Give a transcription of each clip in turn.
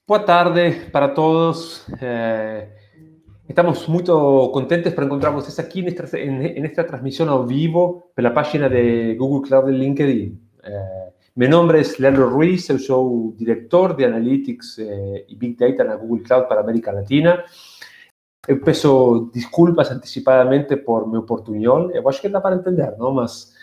Boa tarde para todos. Estamos muy contentes por encontrar vocês aqui nesta transmissão ao vivo pela página de Google Cloud e LinkedIn. Meu nome é Leandro Ruiz, eu sou diretor de Analytics e Big Data na Google Cloud para a América Latina. Eu peço desculpas antecipadamente por meu portunhol. Eu acho que dá para entender, não? Mas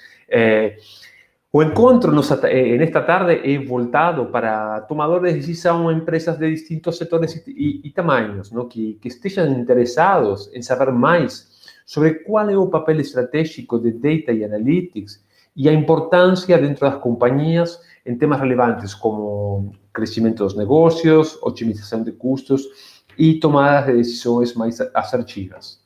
o encontro nesta tarde é voltado para tomadores de decisão, empresas de distintos setores e tamanhos, não? Que estejam interessados em saber mais sobre qual é o papel estratégico de Data e Analytics e a importância dentro das companhias em temas relevantes como crescimento dos negócios, otimização de custos e tomadas de decisões mais assertivas.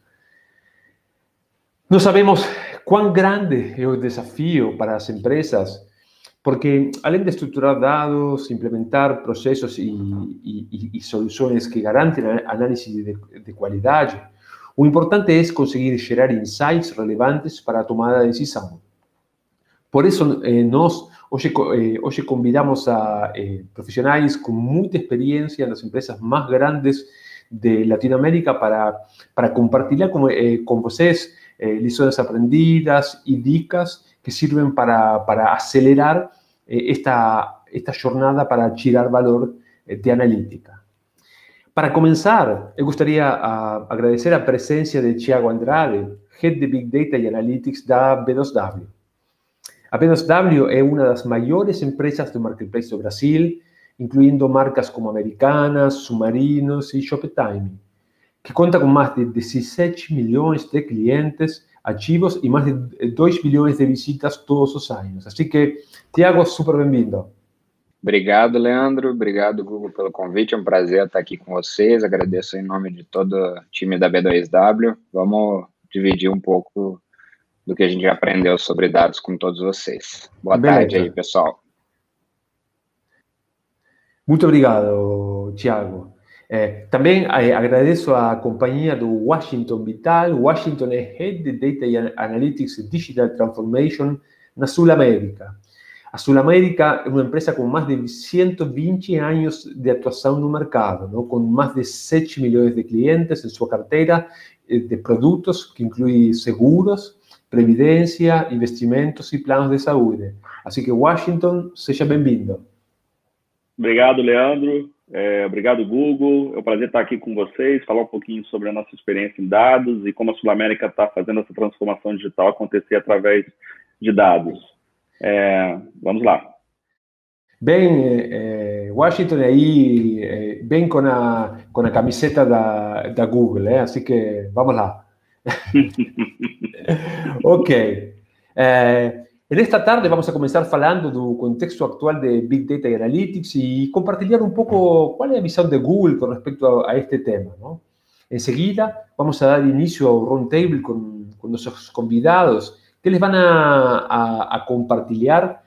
Nós sabemos quão grande é o desafio para as empresas, porque além de estruturar dados, implementar processos e soluções que garantem a análise de qualidade, o importante é conseguir gerar insights relevantes para a tomada de decisão. Por isso, nós hoje convidamos a profissionais com muita experiência nas empresas mais grandes de Latinoamérica para compartilhar com vocês lições aprendidas e dicas que sirvem para acelerar esta jornada para tirar valor de analítica. Para começar, eu gostaria de agradecer a presença de Thiago Andrade, Head de Big Data e Analytics da B2W. A B2W é uma das maiores empresas do marketplace do Brasil, incluindo marcas como Americanas, Submarinos e Shoptime, que conta com mais de 17 milhões de clientes ativos e mais de 2 bilhões de visitas todos os anos. Assim que, Thiago, super bem-vindo. Obrigado, Leandro. Obrigado, Google, pelo convite. É um prazer estar aqui com vocês. Agradeço em nome de todo o time da B2W. Vamos dividir um pouco do que a gente já aprendeu sobre dados com todos vocês. Boa tarde aí, pessoal. Muito obrigado, Thiago. Também agradeço a companhia do Washington Vital. Washington é Head de Data Analytics e Digital Transformation na Sul América. A Sul América é uma empresa com mais de 120 anos de atuação no mercado, não? Com mais de 7 milhões de clientes em sua carteira de produtos, que inclui seguros, previdência, investimentos e planos de saúde. Assim que, Washington, seja bem-vindo. Obrigado, Leandro. Obrigado, Google. É um prazer estar aqui com vocês, falar um pouquinho sobre a nossa experiência em dados e como a Sul América está fazendo essa transformação digital acontecer através de dados. Vamos lá. Bem, Washington aí, bem com a camiseta da Google, assim que vamos lá. Ok. Nesta tarde vamos a começar falando do contexto atual de Big Data e Analytics e compartilhar um pouco qual é a visão de Google com respeito a este tema, não? Em seguida, vamos a dar início ao roundtable com nossos convidados, que eles vão a compartilhar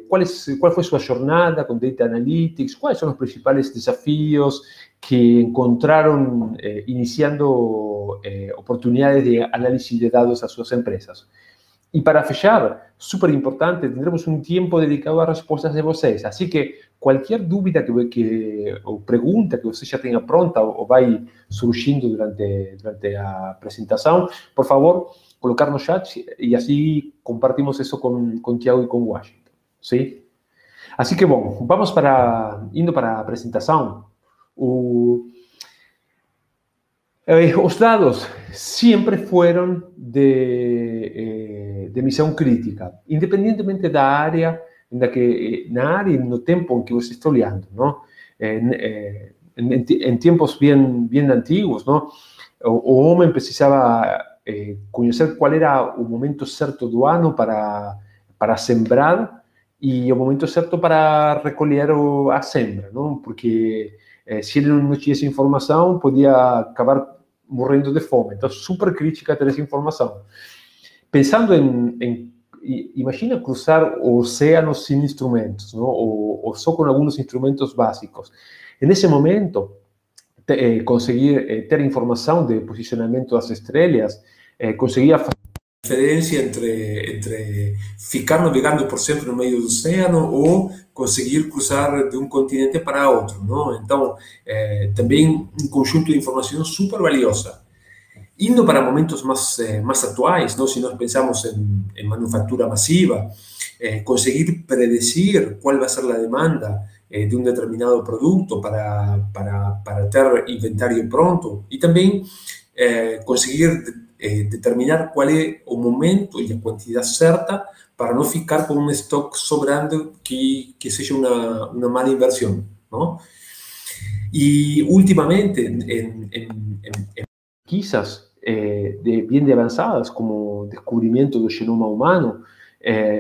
qual foi sua jornada com Data Analytics, quais são os principais desafios que encontraram iniciando oportunidades de análise de dados às suas empresas. E para fechar, super importante, tendremos um tempo dedicado às respostas de vocês. Assim que qualquer dúvida ou pergunta que você já tenha pronta ou vai surgindo durante a apresentação, por favor, colocar no chat e assim compartimos isso com Thiago e com Washington. Sim? Assim que, bom, vamos indo para a apresentação. Os dados sempre foram de missão crítica, independentemente da área, na área e no tempo em que você está olhando, não? Em tempos bem antigos, não? O homem precisava conhecer qual era o momento certo do ano para sembrar e o momento certo para recolher a sembra, não? Porque se ele não tinha essa informação, podia acabar morrendo de fome. Então, super crítica ter essa informação. Pensando imagina cruzar o oceano sem instrumentos, não? Ou só com alguns instrumentos básicos. Nesse momento, conseguir ter informação de posicionamento das estrelas, conseguia diferencia entre ficar navegando por sempre no meio do oceano ou conseguir cruzar de um continente para outro, não? Então, também um conjunto de informação super valiosa. Indo para momentos mais atuais, não? Se nós pensamos em manufatura massiva, conseguir predecir qual vai ser a demanda de um determinado produto para ter inventário pronto e também conseguir determinar qual é o momento e a quantidade certa para não ficar com um estoque sobrando que seja uma mala inversão, não? E ultimamente, em pesquisas bien de avanzadas, como descubrimiento del genoma humano,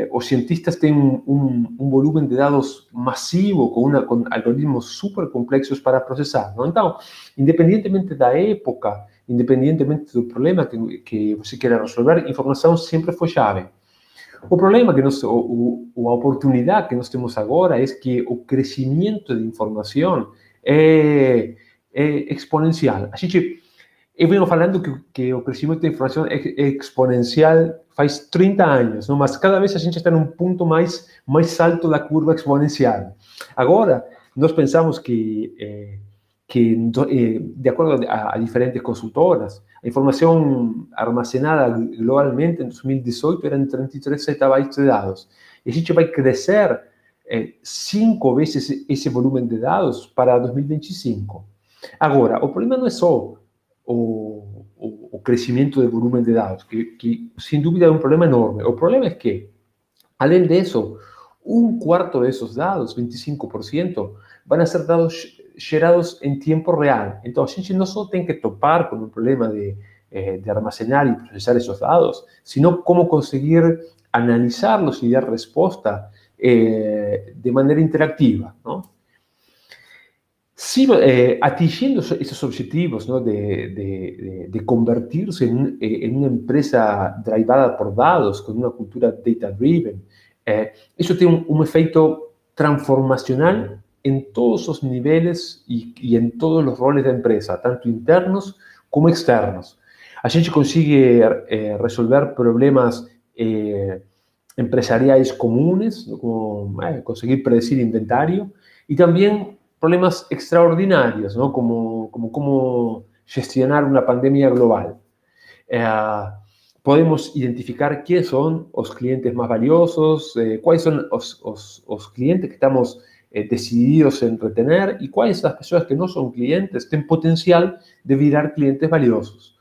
los cientistas tienen un volumen de datos masivo con algoritmos súper complejos para procesar, ¿no? Entonces, independientemente de la época, independientemente del problema que você quiera resolver, información siempre fue llave. O problema o a oportunidad que nós temos agora es que o crecimiento de información es exponencial. A gente, eu venho falando que o crescimento da informação é exponencial faz 30 anos, não? Mas cada vez a gente está num ponto mais alto da curva exponencial. Agora, nós pensamos que de acordo a diferentes consultoras, a informação armazenada globalmente em 2018 eram 33 zettabytes de dados. E a gente vai crescer 5 vezes esse volume de dados para 2025. Agora, o problema não é só o crescimento do volume de dados, que sem dúvida é um problema enorme. O problema é que, além disso, um quarto desses dados, 25%, vão ser dados gerados em tempo real. Então, a gente não só tem que topar com o problema de armazenar e processar esses dados, sino como conseguir analisá-los e dar resposta de maneira interativa, não? Sí, atingiendo esos objetivos, ¿no? de convertirse en una empresa drivada por datos, con una cultura data-driven, eso tiene un efecto transformacional en todos los niveles y en todos los roles de empresa, tanto internos como externos. A gente consigue resolver problemas empresariales comunes, ¿no? Como conseguir predecir inventario, y también problemas extraordinarios, ¿no? Como gestionar una pandemia global. Podemos identificar quiénes son los clientes más valiosos, cuáles son los clientes que estamos decididos en retener y cuáles son las personas que no son clientes, tienen potencial de virar clientes valiosos.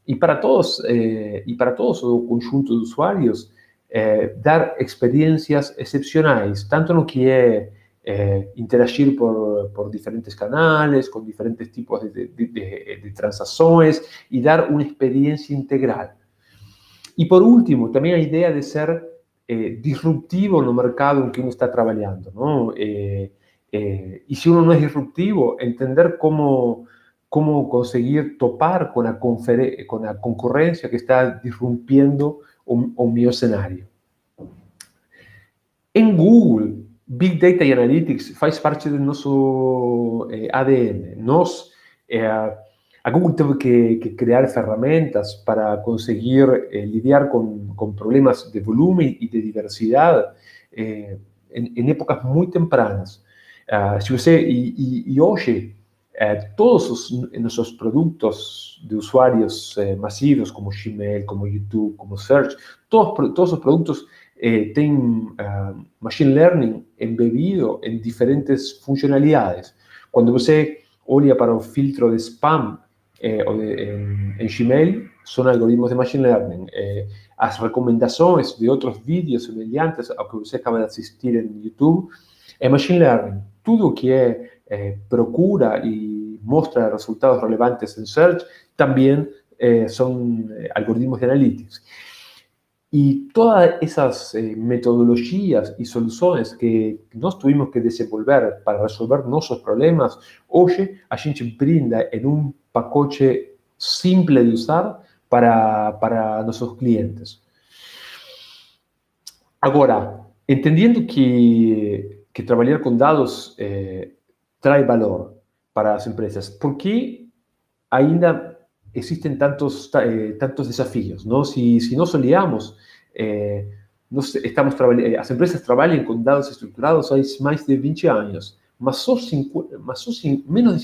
Y para todos el conjunto de usuarios, dar experiencias excepcionales, tanto en lo que es interagir por diferentes canales, con diferentes tipos de transacciones y dar una experiencia integral. Y por último, también la idea de ser disruptivo en el mercado en que uno está trabajando, ¿no? Y si uno no es disruptivo, entender cómo conseguir topar con la concurrencia que está disrumpiendo un mi escenario. En Google, Big Data e Analytics faz parte do nosso ADN. A Google teve que criar ferramentas para conseguir lidiar com problemas de volume e de diversidade em épocas muito tempranas. Hoje, todos os nossos produtos de usuários massivos, como Gmail, como YouTube, como Search, todos os produtos tem machine learning embebido em diferentes funcionalidades. Quando você olha para o filtro de spam em Gmail, são algoritmos de machine learning. As recomendações de outros vídeos semelhantes ao que você acaba de assistir em YouTube é machine learning. Tudo que procura e mostra resultados relevantes em Search também são algoritmos de analytics. Y todas esas metodologías y soluciones que nos tuvimos que desenvolver para resolver nuestros problemas, hoy a gente brinda en un pacote simple de usar para nuestros clientes. Ahora, entendiendo que trabajar con datos trae valor para las empresas, ¿por qué ainda existen tantos desafíos, ¿no? Si no solíamos, las empresas trabajan con dados estructurados há más de 20 años, menos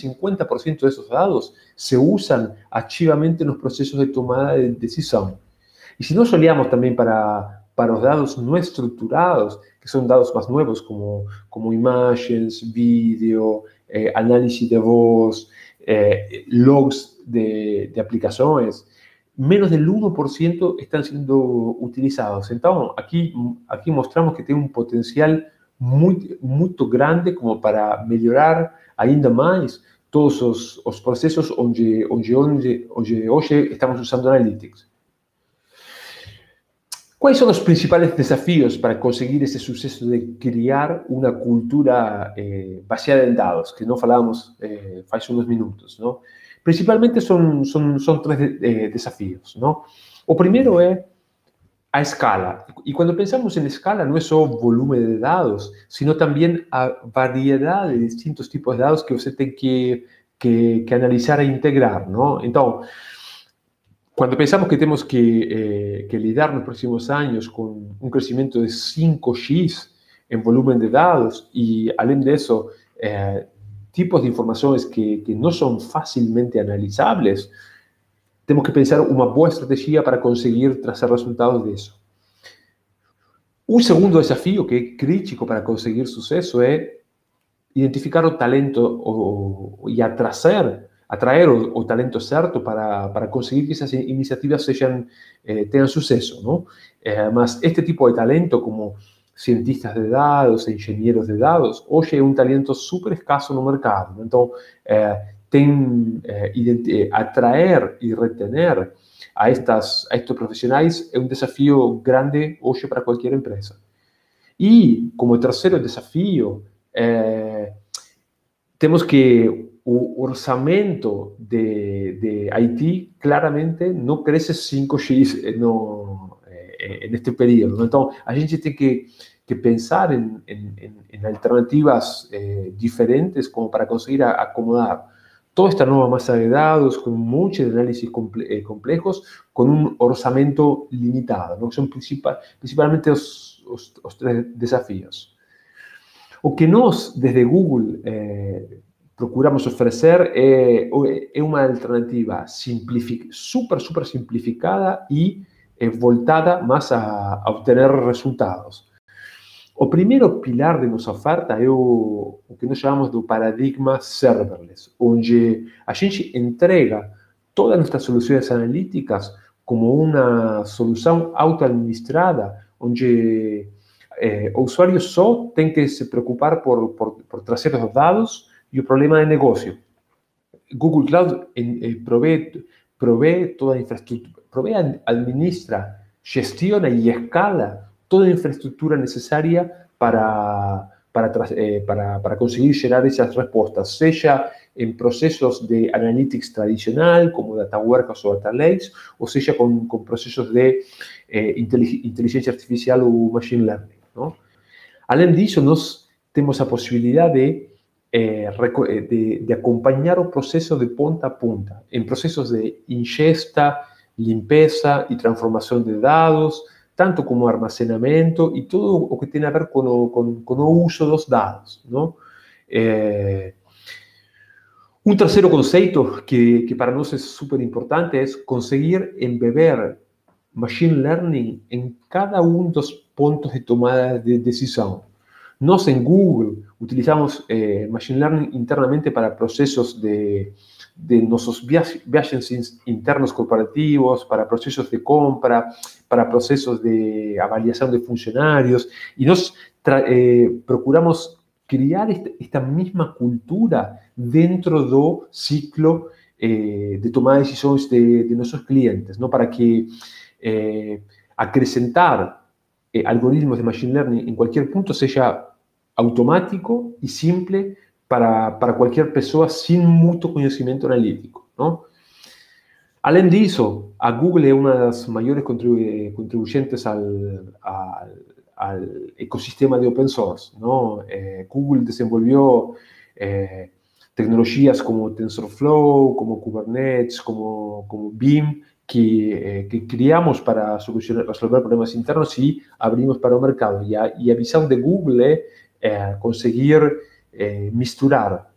de 50% de esos dados se usan activamente en los procesos de tomada de decisión. Y si no solíamos también para los dados no estructurados, que son dados más nuevos como imágenes, vídeo, análisis de voz, logs de aplicaciones, menos del 1% están siendo utilizados. Entonces, aquí mostramos que tiene un potencial muy grande como para melhorar ainda mais todos os processos onde hoje estamos usando Analytics. ¿Cuáles son los principales desafíos para conseguir ese suceso de crear una cultura baseada en dados, que no falábamos hace unos minutos, ¿no? Principalmente son tres desafíos, ¿no? O primero es a escala. Y cuando pensamos en escala, no es solo volumen de dados, sino también a variedad de distintos tipos de dados que usted tiene que analizar e integrar, ¿no? Entonces, cuando pensamos que tenemos que lidiar en los próximos años con un crecimiento de 5x en volumen de dados y, además de eso, tipos de informaciones que no son fácilmente analizables, tenemos que pensar una buena estrategia para conseguir trazar resultados de eso. Un segundo desafío que es crítico para conseguir suceso es identificar el talento y atraer o talento cierto para conseguir que esas iniciativas tengan suceso, ¿no? Además, este tipo de talento, como cientistas de dados e ingenieros de dados, hoy es un talento súper escaso en el mercado, ¿no? Entonces, atraer y retener a estos profesionales es un desafío grande hoy para cualquier empresa. Y como tercer desafío, tenemos que el orçamento de IT claramente no crece 5x en este periodo, ¿no? Entonces, a gente tiene que pensar en alternativas diferentes como para conseguir acomodar toda esta nueva masa de dados con muchos análisis complejos con un orçamento limitado, ¿no? Son principalmente los tres desafíos. O que nós, desde Google, procuramos ofrecer é uma alternativa super simplificada e voltada mais a obter resultados. O primeiro pilar de nossa oferta é o que nós chamamos do paradigma serverless, onde a gente entrega todas nossas soluções analíticas como uma solução auto-administrada, onde o usuário só tem que se preocupar por trazer os dados e o problema de negócio. Google Cloud provee toda a infraestrutura, administra, gestiona e escala toda a infraestrutura necessária para conseguir gerar essas respostas, seja em processos de analytics tradicional, como Data Warehouse ou Data Lakes, ou seja com processos de inteligência artificial ou machine learning, ¿no? Além disso, nós temos a possibilidade de acompañar o proceso de ponta a punta, en procesos de ingesta, limpieza y transformación de dados, tanto como almacenamiento y todo lo que tiene a ver con el uso de los dados, ¿no? Un tercer concepto que para nosotros es súper importante es conseguir embeber machine learning en cada uno de los puntos de tomada de decisión. Nos en Google utilizamos Machine Learning internamente para procesos de nuestros viajes internos corporativos, para procesos de compra, para procesos de avaliación de funcionarios. Y nos procuramos crear esta misma cultura dentro del ciclo de tomada de decisiones de nuestros clientes, ¿no? Para que acrecentar algoritmos de Machine Learning en cualquier punto sea automático y simple para cualquier persona sin mucho conocimiento analítico, ¿no? Além disso, a Google es una de las mayores contribuyentes al ecosistema de open source, ¿no? Google desenvolvió Tecnologías como TensorFlow, como Kubernetes, como BIM, que criamos para resolver problemas internos y abrimos para el mercado. Y a visión de Google es conseguir misturar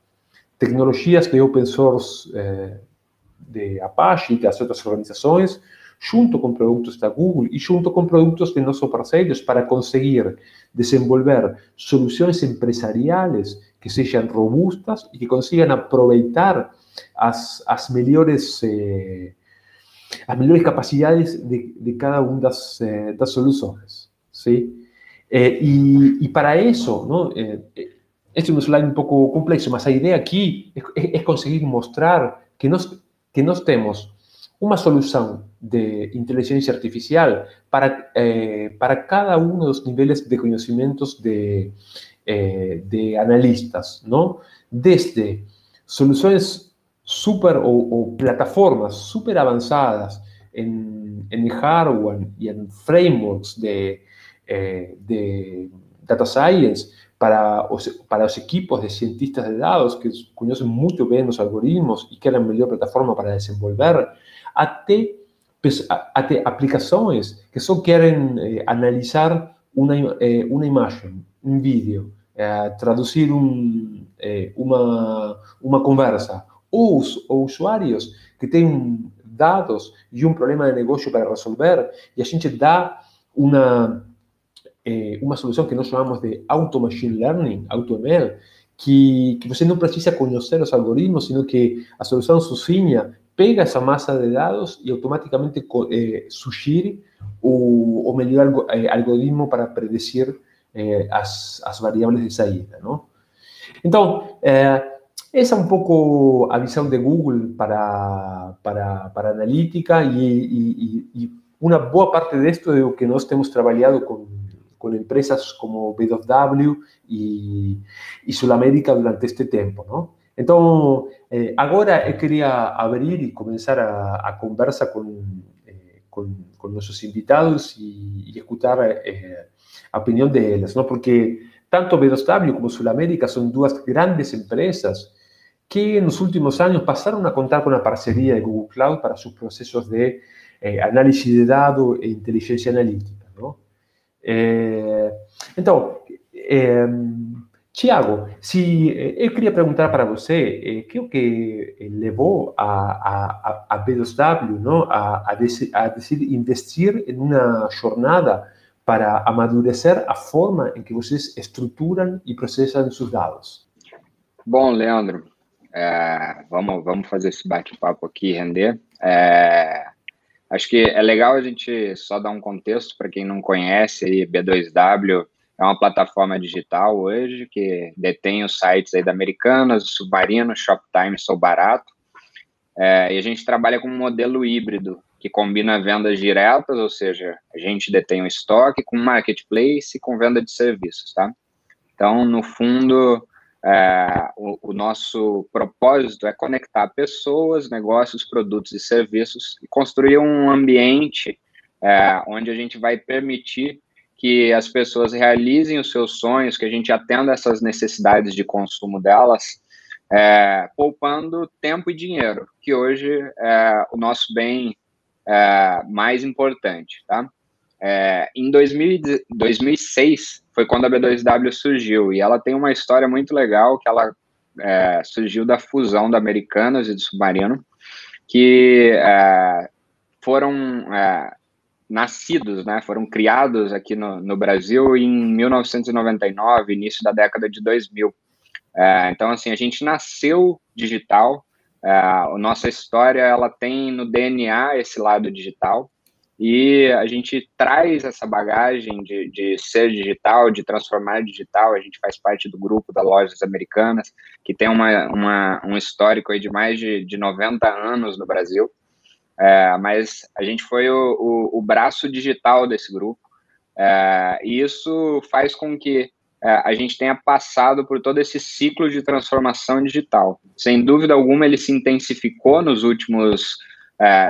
tecnologías de open source de Apache y de las otras organizaciones, junto con productos de Google y junto con productos de nuestros parceiros para conseguir desenvolver soluciones empresariales que sean robustas y que consigan aprovechar as melhores capacidades de cada una de las soluciones. ¿Sí? Y para eso, ¿no? Este es un slide un poco complejo, mas la idea aquí es conseguir mostrar que nós temos uma solução de inteligência artificial para cada um dos níveis de conhecimentos de analistas, não? Desde soluções super ou plataformas super avançadas em hardware e em frameworks de data science para os equipos de cientistas de dados que conhecem muito bem os algoritmos e querem a melhor plataforma para desenvolver, até aplicações que só querem analisar uma imagem, um vídeo, traduzir uma conversa, ou usuários que têm dados e um problema de negócio para resolver, e a gente dá uma solução que nós chamamos de Auto-Machine Learning, AutoML, que você não precisa conhecer os algoritmos, sino que a solução sozinha pega essa massa de dados e automaticamente sugere o melhor algoritmo para predecir as variáveis de saída, não? Então, essa é um pouco a visão de Google para analítica e uma boa parte disto é o que nós temos trabalhado com empresas como B2W e SulAmérica durante este tempo, não? Então, agora eu queria abrir e começar a conversa com nossos invitados e escutar a opinião deles, não? Porque tanto B2W como SulAmérica são duas grandes empresas que nos últimos anos passaram a contar com a parceria de Google Cloud para seus processos de análise de dados e inteligência analítica, não? Então, Tiago, eu queria perguntar para você que é o que levou a B2W, não, a decidir investir em uma jornada para amadurecer a forma em que vocês estruturam e processam seus dados. Bom, Leandro, vamos fazer esse bate-papo aqui render. Acho que é legal a gente só dar um contexto para quem não conhece. Aí, B2W é uma plataforma digital hoje que detém os sites aí da Americanas, Submarino, Shoptime, Sou Barato. E a gente trabalha com um modelo híbrido que combina vendas diretas, ou seja, a gente detém o estoque com marketplace e com venda de serviços, tá? Então, no fundo, o nosso propósito é conectar pessoas, negócios, produtos e serviços e construir um ambiente onde a gente vai permitir que as pessoas realizem os seus sonhos, que a gente atenda essas necessidades de consumo delas, poupando tempo e dinheiro, que hoje é o nosso bem mais importante, tá? Em 2006 foi quando a B2W surgiu, e ela tem uma história muito legal, que ela surgiu da fusão da Americanas e do Submarino, que foram nascidos, né, foram criados aqui no Brasil em 1999, início da década de 2000. Então, assim, a gente nasceu digital, a nossa história, ela tem no DNA esse lado digital, e a gente traz essa bagagem de ser digital, de transformar digital. A gente faz parte do grupo da Lojas Americanas, que tem um histórico aí de mais de 90 anos no Brasil, mas a gente foi o braço digital desse grupo, e isso faz com que a gente tenha passado por todo esse ciclo de transformação digital. Sem dúvida alguma, ele se intensificou nos últimos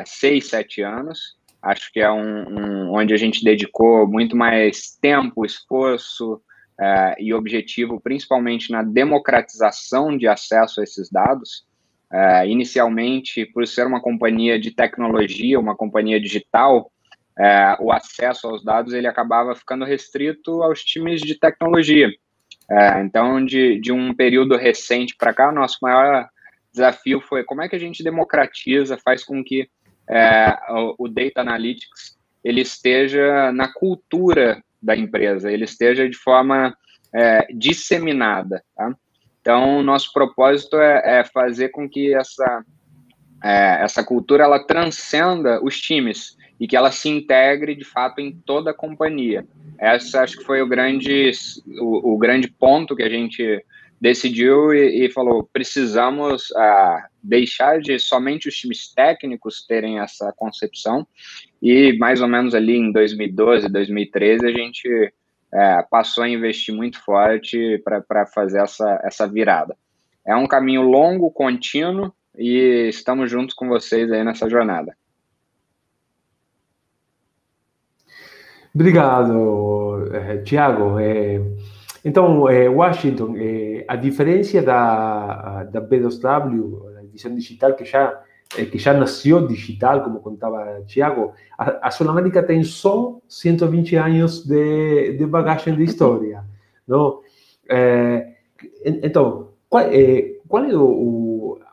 6, 7 anos. Acho que é onde a gente dedicou muito mais tempo, esforço, e objetivo principalmente na democratização de acesso a esses dados. Inicialmente, por ser uma companhia de tecnologia, uma companhia digital, o acesso aos dados ele acabava ficando restrito aos times de tecnologia. Então, de um período recente para cá, nosso maior desafio foi como é que a gente democratiza, faz com que o Data Analytics ele esteja na cultura da empresa, ele esteja de forma disseminada, tá? Então, nosso propósito é fazer com que essa cultura ela transcenda os times e que ela se integre, de fato, em toda a companhia. Essa acho que foi o grande ponto que a gente decidiu e falou, precisamos deixar de somente os times técnicos terem essa concepção, e mais ou menos ali em 2012, 2013, a gente passou a investir muito forte para fazer essa virada. É um caminho longo, contínuo, e estamos juntos com vocês aí nessa jornada. Obrigado, Thiago. Então, Washington, a diferença da B2W, a divisão digital, que já nasceu digital, como contava Thiago, a SulAmérica tem só 120 anos de bagagem de história, não? Então, qual é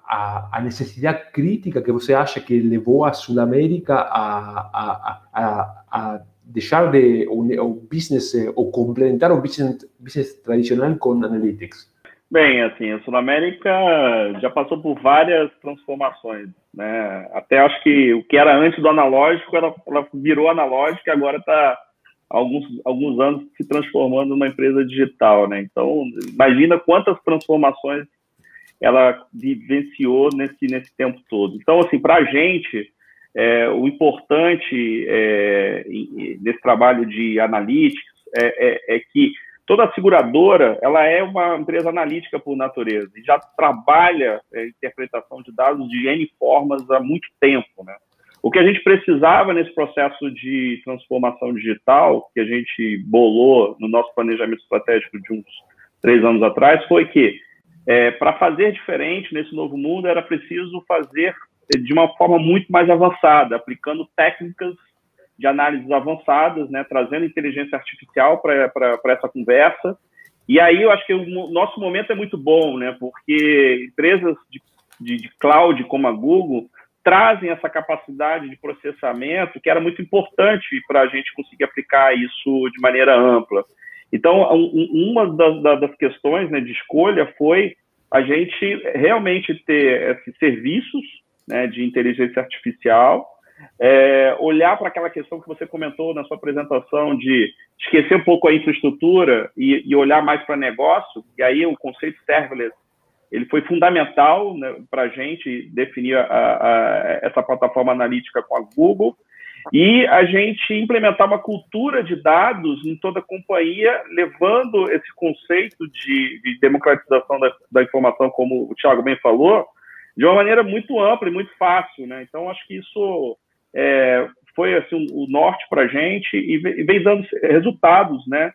a necessidade crítica que você acha que levou a SulAmérica a deixar o business, ou complementar o business tradicional com Analytics? Bem, assim, a SulAmérica já passou por várias transformações, né? Até acho que o que era antes do analógico, ela virou analógico e agora está há alguns anos se transformando numa empresa digital, né? Então, imagina quantas transformações ela vivenciou nesse tempo todo. Então, assim, para a gente, o importante nesse trabalho de analytics é que toda a seguradora ela é uma empresa analítica por natureza e já trabalha interpretação de dados de N formas há muito tempo, né? O que a gente precisava nesse processo de transformação digital, que a gente bolou no nosso planejamento estratégico de uns 3 anos atrás, foi que para fazer diferente nesse novo mundo era preciso fazer de uma forma muito mais avançada, aplicando técnicas de análises avançadas, né, trazendo inteligência artificial para essa conversa. E aí eu acho que o nosso momento é muito bom, né, porque empresas de cloud como a Google trazem essa capacidade de processamento que era muito importante para a gente conseguir aplicar isso de maneira ampla. Então, uma das questões, né, de escolha foi a gente realmente ter esses serviços, né, de inteligência artificial, olhar para aquela questão que você comentou na sua apresentação de esquecer um pouco a infraestrutura e olhar mais para negócio, e aí o conceito serverless ele foi fundamental, né, para a gente definir essa plataforma analítica com a Google, e a gente implementar uma cultura de dados em toda a companhia, levando esse conceito de democratização da informação, como o Thiago bem falou, de uma maneira muito ampla e muito fácil, né? Então, acho que isso foi assim, o norte para a gente e vem dando resultados, né?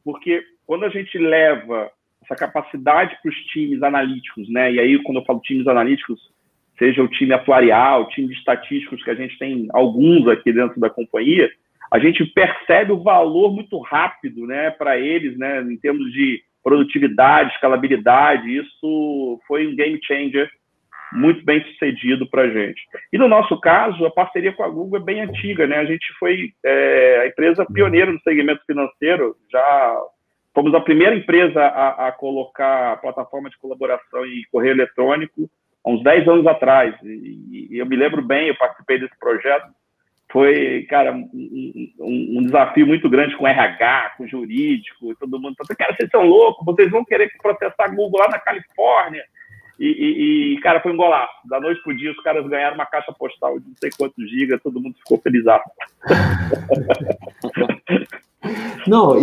Porque quando a gente leva essa capacidade para os times analíticos, né? E aí, quando eu falo times analíticos, seja o time atuarial, o time de estatísticos, que a gente tem alguns aqui dentro da companhia, a gente percebe o valor muito rápido, né, para eles, né, em termos de produtividade, escalabilidade. Isso foi um game changer muito bem sucedido para a gente. E no nosso caso, a parceria com a Google é bem antiga, né? A gente foi a empresa pioneira no segmento financeiro, já fomos a primeira empresa a colocar a plataforma de colaboração e correio eletrônico há uns 10 anos atrás, e eu me lembro bem, eu participei desse projeto, foi, cara, um desafio muito grande com RH, com jurídico, e todo mundo falou, cara, vocês são loucos, vocês vão querer processar a Google lá na Califórnia, cara, foi um golaço, da noite pro dia os caras ganharam uma caixa postal de não sei quantos gigas, todo mundo ficou feliz. Não,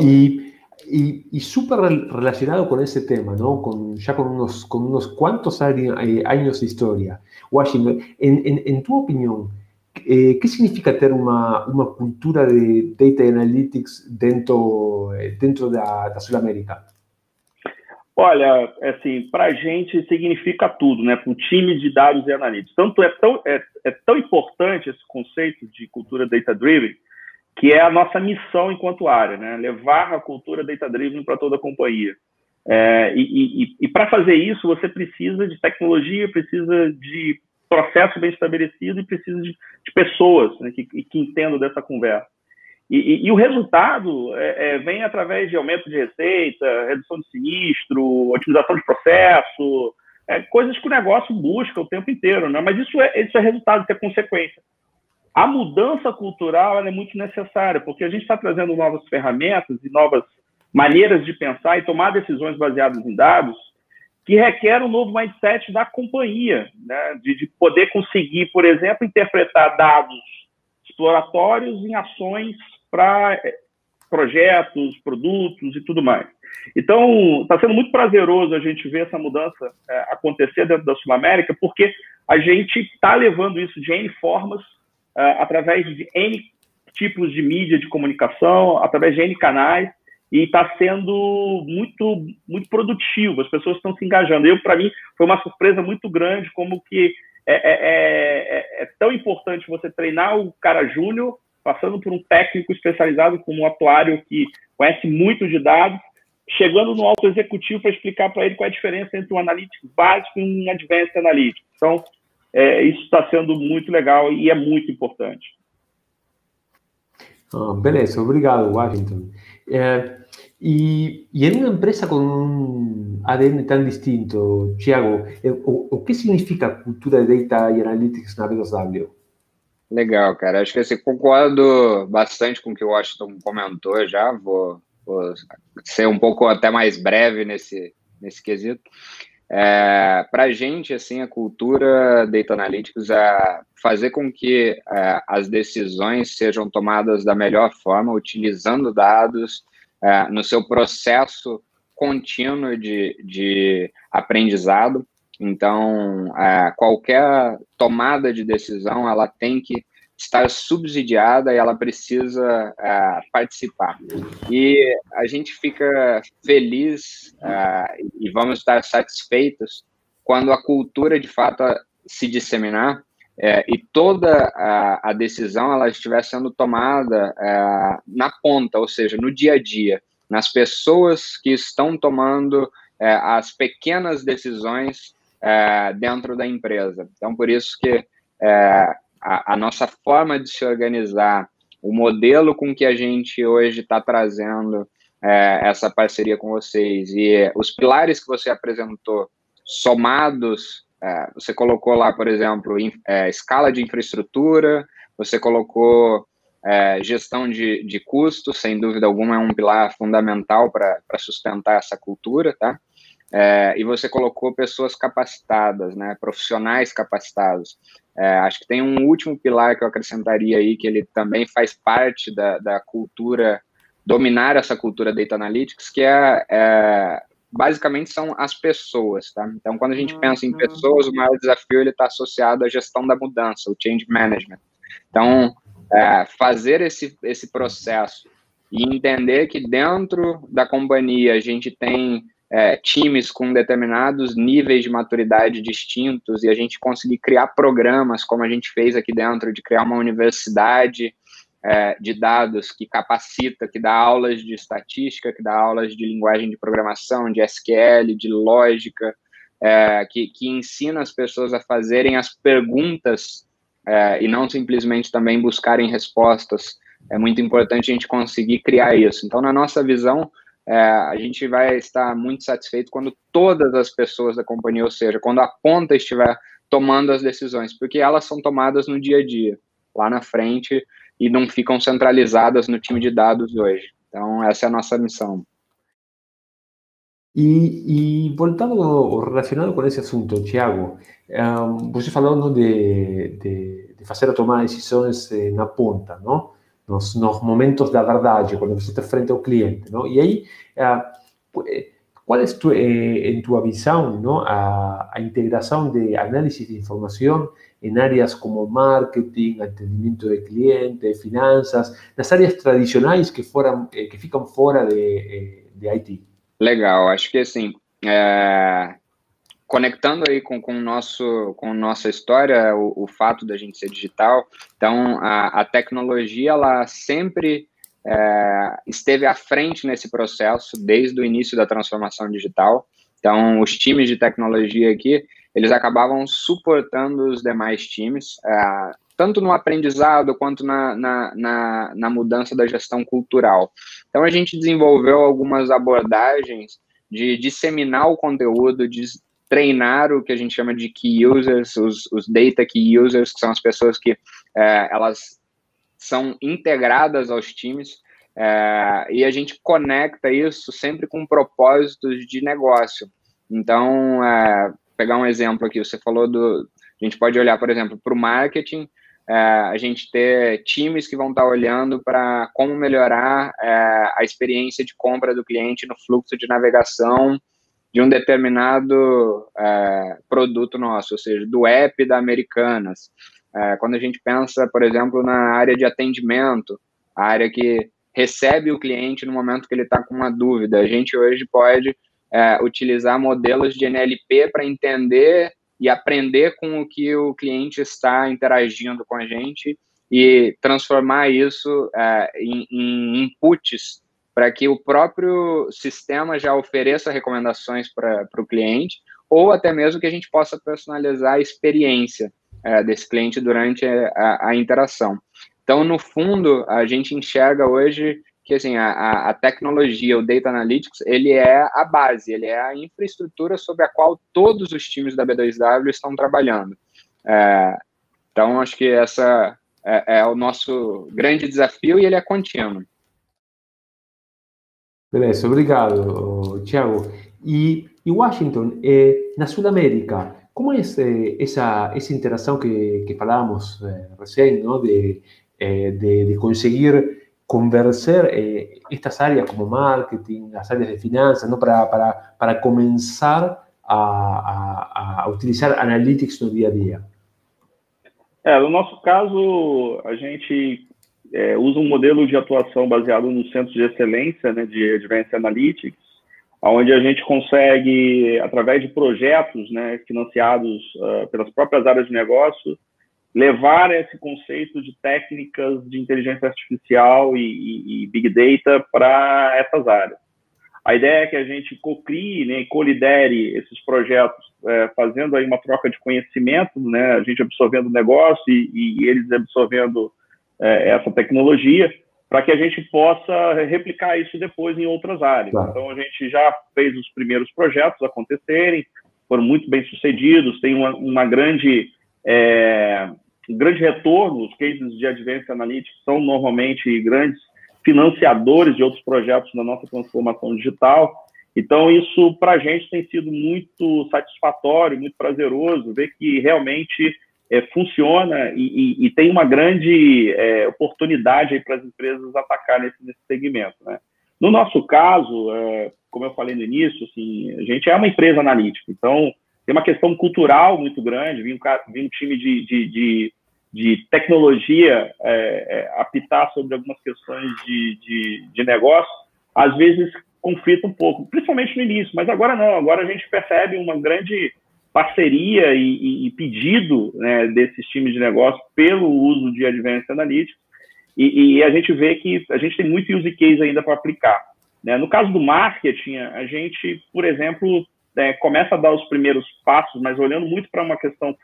y súper relacionado con ese tema, ¿no? Ya con unos cuantos años de historia. Washington, en tu opinión, que significa ter uma cultura de Data Analytics dentro da Sul América? Olha, assim, para a gente significa tudo, né? Para o time de dados e analíticos. Tanto é tão importante esse conceito de cultura data-driven, que é a nossa missão enquanto área, né? Levar a cultura data-driven para toda a companhia. E para fazer isso, você precisa de tecnologia, precisa de processo bem estabelecido e precisa de pessoas, né, que entendam dessa conversa. E o resultado vem através de aumento de receita, redução de sinistro, otimização de processo, coisas que o negócio busca o tempo inteiro, né? Mas isso é resultado, isso é consequência. A mudança cultural ela é muito necessária, porque a gente está trazendo novas ferramentas e novas maneiras de pensar e tomar decisões baseadas em dados que requer um novo mindset da companhia, né? De poder conseguir, por exemplo, interpretar dados exploratórios em ações para projetos, produtos e tudo mais. Então, está sendo muito prazeroso a gente ver essa mudança acontecer dentro da Sul América, porque a gente está levando isso de N formas, através de N tipos de mídia de comunicação, através de N canais, e está sendo muito, muito produtivo, as pessoas estão se engajando. Para mim, foi uma surpresa muito grande como que é tão importante você treinar o cara júnior, passando por um técnico especializado como um atuário que conhece muito de dados, chegando no alto executivo para explicar para ele qual é a diferença entre um analítico básico e um advanced analytics. Então, isso está sendo muito legal e é muito importante. Beleza, obrigado, Washington. E em uma empresa com um ADN tão distinto, Thiago, o que significa cultura de Data e Analytics na B2W? Legal, cara. Acho que assim, concordo bastante com o que o Washington comentou já. Vou ser um pouco até mais breve nesse quesito. Para a gente, assim, a cultura Data Analytics é fazer com que as decisões sejam tomadas da melhor forma, utilizando dados no seu processo contínuo de aprendizado. Então, qualquer tomada de decisão, ela tem que estar subsidiada e ela precisa participar. E a gente fica feliz e vamos estar satisfeitos quando a cultura, de fato, se disseminar e toda a decisão ela estiver sendo tomada na ponta, ou seja, no dia a dia, nas pessoas que estão tomando as pequenas decisões dentro da empresa. Então, por isso que a nossa forma de se organizar, o modelo com que a gente hoje está trazendo essa parceria com vocês e os pilares que você apresentou, somados, você colocou lá, por exemplo, escala de infraestrutura, você colocou gestão de custos, sem dúvida alguma é um pilar fundamental para sustentar essa cultura, tá? E você colocou pessoas capacitadas, né, profissionais capacitados. Acho que tem um último pilar que eu acrescentaria aí, que ele também faz parte da cultura, dominar essa cultura Data Analytics, que basicamente são as pessoas, tá? Então, quando a gente pensa em pessoas, o maior desafio ele está associado à gestão da mudança, o change management. Então, fazer esse processo e entender que dentro da companhia a gente tem times com determinados níveis de maturidade distintos e a gente conseguir criar programas, como a gente fez aqui dentro, de criar uma universidade de dados que capacita, que dá aulas de estatística, que dá aulas de linguagem de programação, de SQL, de lógica, que ensina as pessoas a fazerem as perguntas e não simplesmente também buscarem respostas. É muito importante a gente conseguir criar isso. Então, na nossa visão, a gente vai estar muito satisfeito quando todas as pessoas da companhia, ou seja, quando a ponta estiver tomando as decisões, porque elas são tomadas no dia a dia, lá na frente, e não ficam centralizadas no time de dados hoje. Então, essa é a nossa missão. E voltando ou relacionado com esse assunto, Thiago, você falou de fazer a tomada de decisões na ponta, não? Nos momentos da verdade, quando você está frente ao cliente, não? E aí, qual é, em tua visão, não, a integração de análise de informação em áreas como marketing, atendimento de cliente, finanças, nas áreas tradicionais que ficam fora de IT? Legal, acho que assim, conectando aí com nossa história, o fato da gente ser digital, então a tecnologia, ela sempre esteve à frente nesse processo, desde o início da transformação digital. Então, os times de tecnologia aqui, eles acabavam suportando os demais times, tanto no aprendizado quanto na mudança da gestão cultural. Então, a gente desenvolveu algumas abordagens de disseminar o conteúdo, de treinar o que a gente chama de key users, os data key users, que são as pessoas que elas são integradas aos times, e a gente conecta isso sempre com propósitos de negócio. Então, pegar um exemplo aqui, você falou a gente pode olhar, por exemplo, para o marketing, a gente ter times que vão estar olhando para como melhorar a experiência de compra do cliente no fluxo de navegação de um determinado produto nosso, ou seja, do app da Americanas. Quando a gente pensa, por exemplo, na área de atendimento, a área que recebe o cliente no momento que ele está com uma dúvida, a gente hoje pode utilizar modelos de NLP para entender e aprender com o que o cliente está interagindo com a gente e transformar isso em inputs para que o próprio sistema já ofereça recomendações para o cliente, ou até mesmo que a gente possa personalizar a experiência desse cliente durante a interação. Então, no fundo, a gente enxerga hoje que assim, a tecnologia, o Data Analytics, ele é a base, ele é a infraestrutura sobre a qual todos os times da B2W estão trabalhando. Então, acho que essa é o nosso grande desafio e ele é contínuo. Beleza, obrigado, Thiago. E Washington, na Sudamérica, como é essa interação que falamos recém, ¿no? de conseguir convencer estas áreas como marketing, las áreas de finanzas, ¿no? para comenzar a utilizar analytics no dia a dia? No nosso caso, a gente usa um modelo de atuação baseado no centro de excelência, né, de Advanced Analytics, onde a gente consegue, através de projetos, né, financiados pelas próprias áreas de negócio, levar esse conceito de técnicas de inteligência artificial e Big Data para essas áreas. A ideia é que a gente cocrie, né, e colidere esses projetos, fazendo aí uma troca de conhecimento, né, a gente absorvendo o negócio e eles absorvendo essa tecnologia, para que a gente possa replicar isso depois em outras áreas. Claro. Então, a gente já fez os primeiros projetos acontecerem, foram muito bem sucedidos, tem um grande retorno. Os cases de Advanced Analytics são normalmente grandes financiadores de outros projetos na nossa transformação digital. Então, isso para a gente tem sido muito satisfatório, muito prazeroso, ver que realmente funciona e tem uma grande oportunidade para as empresas atacarem nesse segmento, né? No nosso caso, como eu falei no início, assim, a gente é uma empresa analítica, então tem uma questão cultural muito grande. Vim um time de tecnologia apitar sobre algumas questões de negócio, às vezes conflita um pouco, principalmente no início, mas agora não, agora a gente percebe uma grande parceria e pedido, né, desses times de negócio pelo uso de Advanced Analytics, e a gente vê que a gente tem muito use case ainda para aplicar, né? No caso do marketing, a gente, por exemplo, começa a dar os primeiros passos, mas olhando muito para uma questão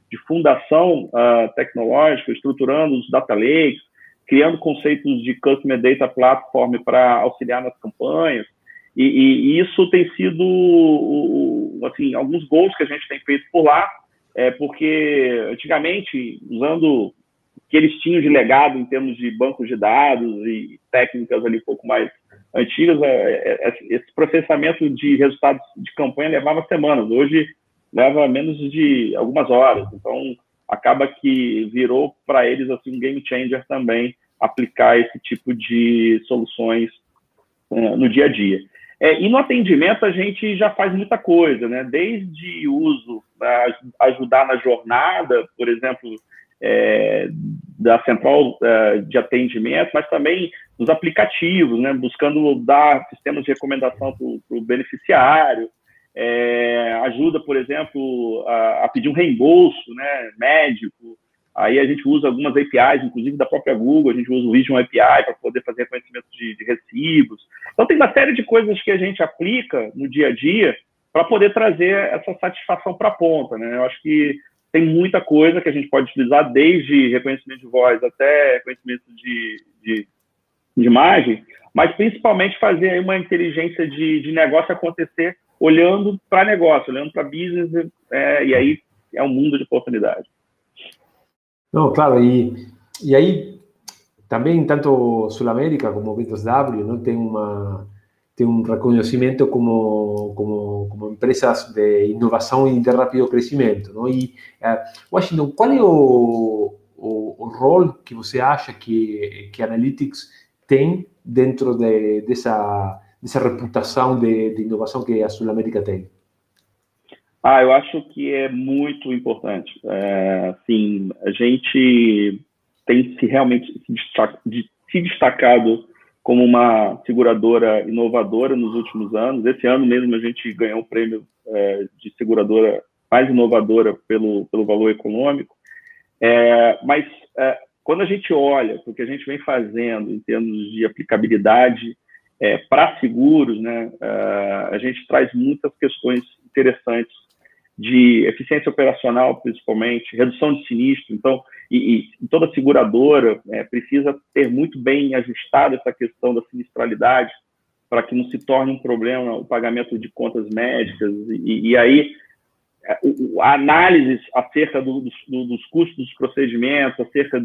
de fundação tecnológica, estruturando os data lakes, criando conceitos de Customer Data Platform para auxiliar nas campanhas, e isso tem sido, assim, alguns gols que a gente tem feito por lá, porque antigamente, usando o que eles tinham de legado em termos de bancos de dados e técnicas ali um pouco mais antigas, esse processamento de resultados de campanha levava semanas, hoje leva menos de algumas horas. Então, acaba que virou para eles assim, um game changer também aplicar esse tipo de soluções no dia a dia. E no atendimento a gente já faz muita coisa, né? Desde uso, ajudar na jornada, por exemplo, da central de atendimento, mas também nos aplicativos, né? Buscando dar sistemas de recomendação para o beneficiário, ajuda, por exemplo, a pedir um reembolso, né, médico. Aí a gente usa algumas APIs, inclusive da própria Google, a gente usa o Vision API para poder fazer reconhecimento de recibos. Então tem uma série de coisas que a gente aplica no dia a dia para poder trazer essa satisfação para a ponta, né? Eu acho que tem muita coisa que a gente pode utilizar, desde reconhecimento de voz até reconhecimento de imagem, mas principalmente fazer aí uma inteligência de negócio acontecer olhando para negócio, olhando para business, e aí é um mundo de oportunidade. No, claro, y ahí también tanto Sudamérica como B2W, ¿no? Tiene un reconocimiento como empresas de innovación y de rápido crecimiento, ¿no? Y Washington, ¿cuál es o rol que você acha que Analytics tem dentro dessa reputação de inovação que a Sul-América tem? Eu acho que é muito importante. Assim, a gente tem realmente se destacado como uma seguradora inovadora nos últimos anos. Esse ano mesmo a gente ganhou o prêmio de seguradora mais inovadora pelo valor econômico. Mas quando a gente olha o que a gente vem fazendo em termos de aplicabilidade para seguros, né, a gente traz muitas questões interessantes de eficiência operacional, principalmente, redução de sinistro. Então, e toda seguradora precisa ter muito bem ajustada essa questão da sinistralidade para que não se torne um problema o pagamento de contas médicas. E aí, a análise acerca dos custos dos procedimentos, acerca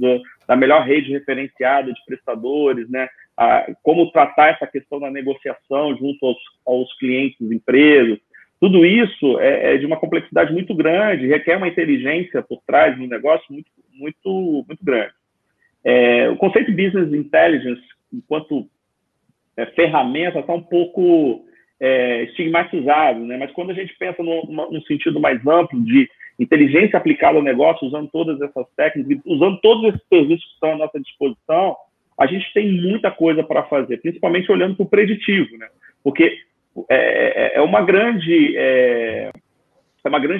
da melhor rede referenciada de prestadores, né? Como tratar essa questão da negociação junto aos clientes, empresas. Tudo isso é de uma complexidade muito grande, requer uma inteligência por trás do negócio muito grande. O conceito de Business Intelligence, enquanto ferramenta, está um pouco estigmatizado, né? Mas quando a gente pensa num sentido mais amplo de inteligência aplicada ao negócio, usando todas essas técnicas, usando todos esses serviços que estão à nossa disposição, a gente tem muita coisa para fazer, principalmente olhando para o preditivo, né? Porque é uma grande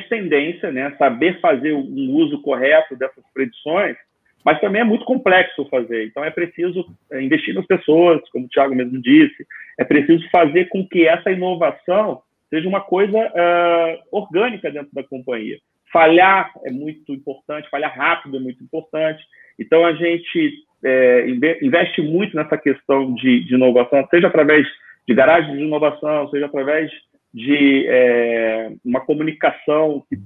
tendência, né? Saber fazer um uso correto dessas predições, mas também é muito complexo fazer. Então, é preciso investir nas pessoas, como o Thiago mesmo disse, é preciso fazer com que essa inovação seja uma coisa orgânica dentro da companhia. Falhar é muito importante, falhar rápido é muito importante. Então, a gente investe muito nessa questão de inovação, seja através de garagens de inovação, seja através de uma comunicação que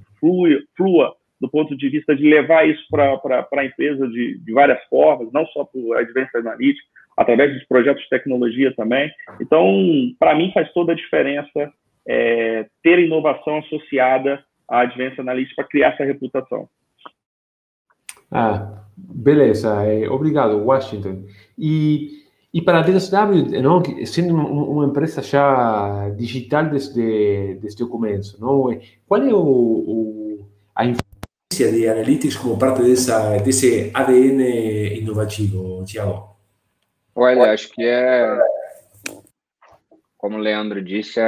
flua do ponto de vista de levar isso para a empresa de várias formas, não só para o Advanced Analytics, através dos projetos de tecnologia também. Então, para mim, faz toda a diferença ter inovação associada à Advanced Analytics para criar essa reputação. Beleza. Obrigado, Washington. E para a B2W, não, sendo uma empresa já digital desde o começo, não? Qual é a influência de Analytics como parte desse ADN inovativo, Thiago? Olha, acho que como o Leandro disse,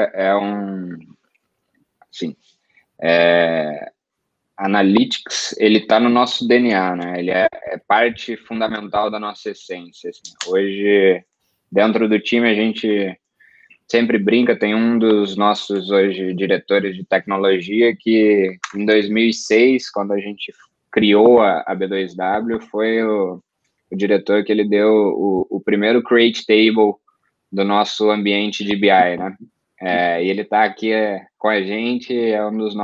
Analytics, ele está no nosso DNA, né? Ele é parte fundamental da nossa essência. Assim. Hoje, dentro do time, a gente sempre brinca, tem um dos nossos, hoje, diretores de tecnologia que, em 2006, quando a gente criou a B2W, foi o diretor que ele deu o primeiro Create Table do nosso ambiente de BI, né? E ele está aqui com a gente, é um das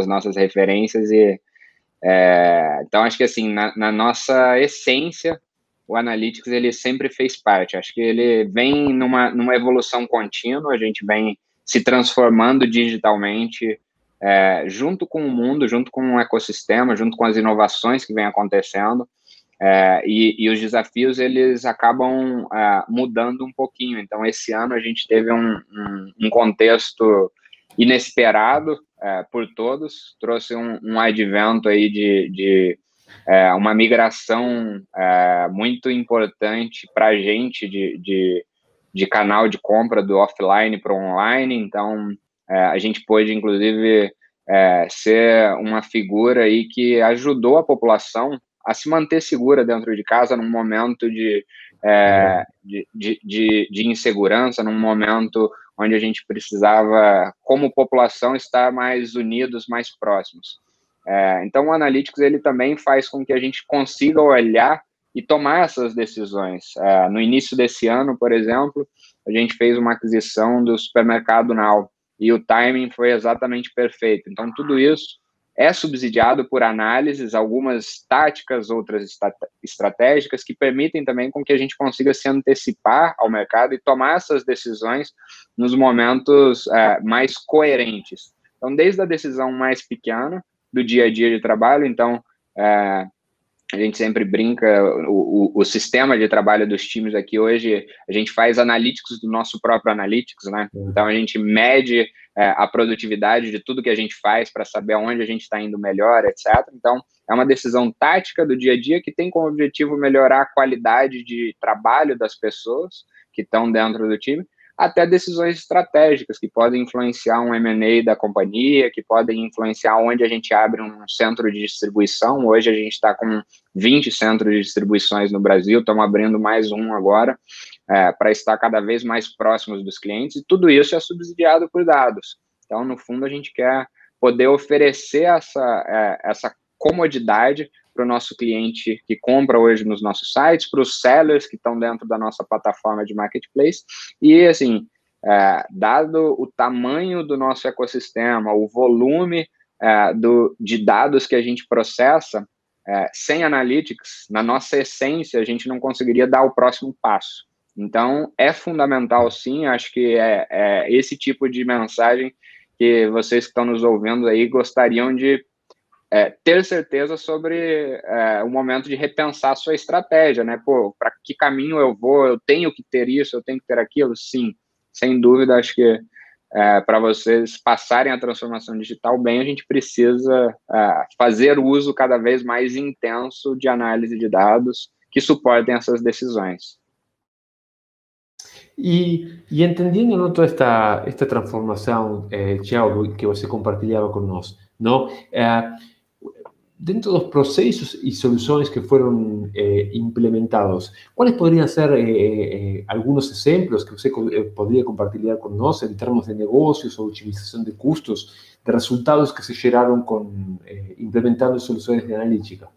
nossas referências, então acho que assim, na nossa essência, o Analytics ele sempre fez parte, acho que ele vem numa evolução contínua, a gente vem se transformando digitalmente, junto com o mundo, junto com o ecossistema, junto com as inovações que vem acontecendo, E os desafios, eles acabam mudando um pouquinho. Então, esse ano a gente teve um contexto inesperado por todos, trouxe um advento aí de uma migração muito importante para a gente de canal de compra do offline para o online. Então, a gente pôde, inclusive, ser uma figura aí que ajudou a população a se manter segura dentro de casa num momento de insegurança, num momento onde a gente precisava, como população, estar mais unidos, mais próximos. Então, o Analytics, ele também faz com que a gente consiga olhar e tomar essas decisões. No início desse ano, por exemplo, a gente fez uma aquisição do supermercado Now, e o timing foi exatamente perfeito. Então, tudo isso é subsidiado por análises, algumas táticas, outras estratégicas, que permitem também com que a gente consiga se antecipar ao mercado e tomar essas decisões nos momentos mais coerentes. Então, desde a decisão mais pequena, do dia a dia de trabalho. Então, a gente sempre brinca, o sistema de trabalho dos times aqui hoje, a gente faz analytics do nosso próprio analytics, né? Então, a gente mede a produtividade de tudo que a gente faz para saber aonde a gente está indo melhor, etc. Então, é uma decisão tática do dia a dia que tem como objetivo melhorar a qualidade de trabalho das pessoas que estão dentro do time, até decisões estratégicas que podem influenciar um M&A da companhia, que podem influenciar onde a gente abre um centro de distribuição. Hoje a gente está com 20 centros de distribuições no Brasil, estamos abrindo mais um agora, para estar cada vez mais próximos dos clientes, e tudo isso é subsidiado por dados. Então, no fundo, a gente quer poder oferecer essa comodidade para o nosso cliente que compra hoje nos nossos sites, para os sellers que estão dentro da nossa plataforma de marketplace. E, assim, dado o tamanho do nosso ecossistema, o volume de dados que a gente processa, sem analytics, na nossa essência, a gente não conseguiria dar o próximo passo. Então, é fundamental, sim, acho que é esse tipo de mensagem que vocês que estão nos ouvindo aí gostariam de ter certeza sobre o momento de repensar a sua estratégia, né? Pô, para que caminho eu vou? Eu tenho que ter isso, eu tenho que ter aquilo? Sim, sem dúvida, acho que para vocês passarem a transformação digital bem, a gente precisa fazer uso cada vez mais intenso de análise de dados que suportem essas decisões. Y entendiendo, ¿no?, toda esta transformación, Thiago, que você compartilhava conosco, ¿no? Dentro de los procesos y soluciones que fueron implementados, ¿cuáles podrían ser algunos ejemplos que usted podría compartir con nosotros en términos de negocios o optimización de custos, de resultados que se geraron implementando soluções de analítica?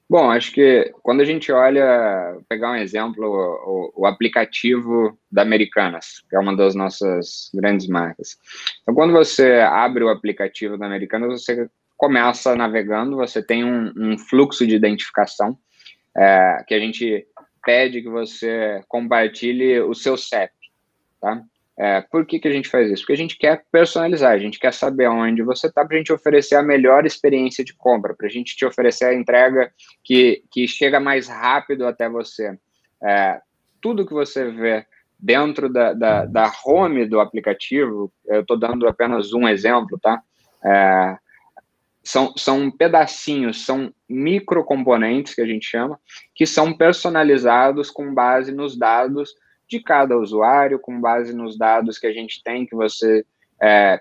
Bom, acho que quando a gente olha, pegar um exemplo, o aplicativo da Americanas, que é uma das nossas grandes marcas. Então, quando você abre o aplicativo da Americanas, você começa navegando, você tem um fluxo de identificação que a gente pede que você compartilhe o seu CEP, tá? Por que a gente faz isso? Porque a gente quer personalizar, a gente quer saber onde você está para a gente oferecer a melhor experiência de compra, para a gente te oferecer a entrega que chega mais rápido até você. Tudo que você vê dentro da home do aplicativo, eu estou dando apenas um exemplo, tá? São pedacinhos, são microcomponentes que a gente chama, que são personalizados com base nos dados de cada usuário, com base nos dados que a gente tem, que você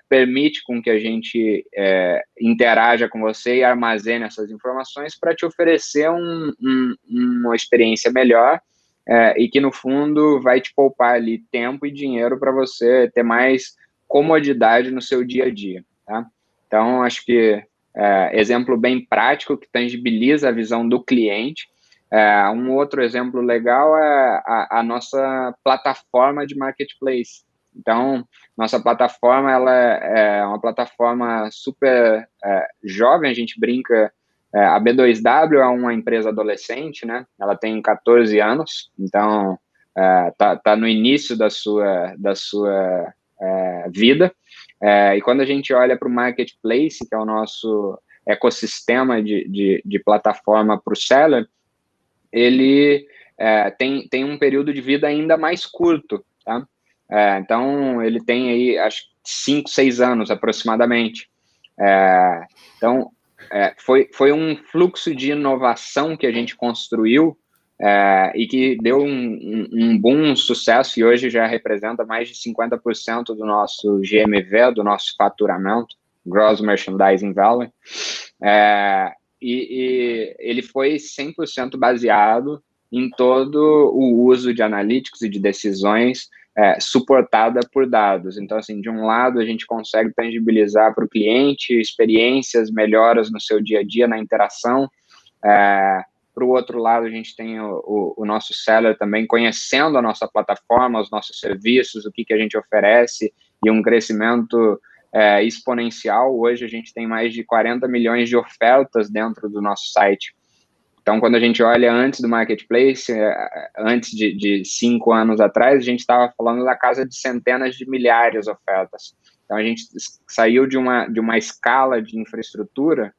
permite com que a gente interaja com você e armazene essas informações para te oferecer uma experiência melhor e que, no fundo, vai te poupar ali tempo e dinheiro para você ter mais comodidade no seu dia a dia, tá? Então, acho que exemplo bem prático que tangibiliza a visão do cliente. Um outro exemplo legal é a nossa plataforma de marketplace. Então, nossa plataforma ela é uma plataforma super jovem, a gente brinca, a B2W é uma empresa adolescente, né? Ela tem 14 anos, então tá no início da sua vida, e quando a gente olha para o marketplace, que é o nosso ecossistema de plataforma para o seller, ele tem um período de vida ainda mais curto, tá? Então, ele tem aí, acho, 5, 6 anos aproximadamente. Então, foi um fluxo de inovação que a gente construiu e que deu um bom sucesso, e hoje já representa mais de 50% do nosso GMV, do nosso faturamento, Gross Merchandising Value, e ele foi 100% baseado em todo o uso de analytics e de decisões suportada por dados. Então, assim, de um lado, a gente consegue tangibilizar para o cliente experiências, melhoras no seu dia a dia, na interação. Para o outro lado, a gente tem o nosso seller também conhecendo a nossa plataforma, os nossos serviços, o que a gente oferece, e um crescimento exponencial. Hoje, a gente tem mais de 40 milhões de ofertas dentro do nosso site. Então, quando a gente olha antes do Marketplace, antes de 5 anos atrás, a gente estava falando da casa de centenas de milhares de ofertas. Então, a gente saiu de uma escala de infraestrutura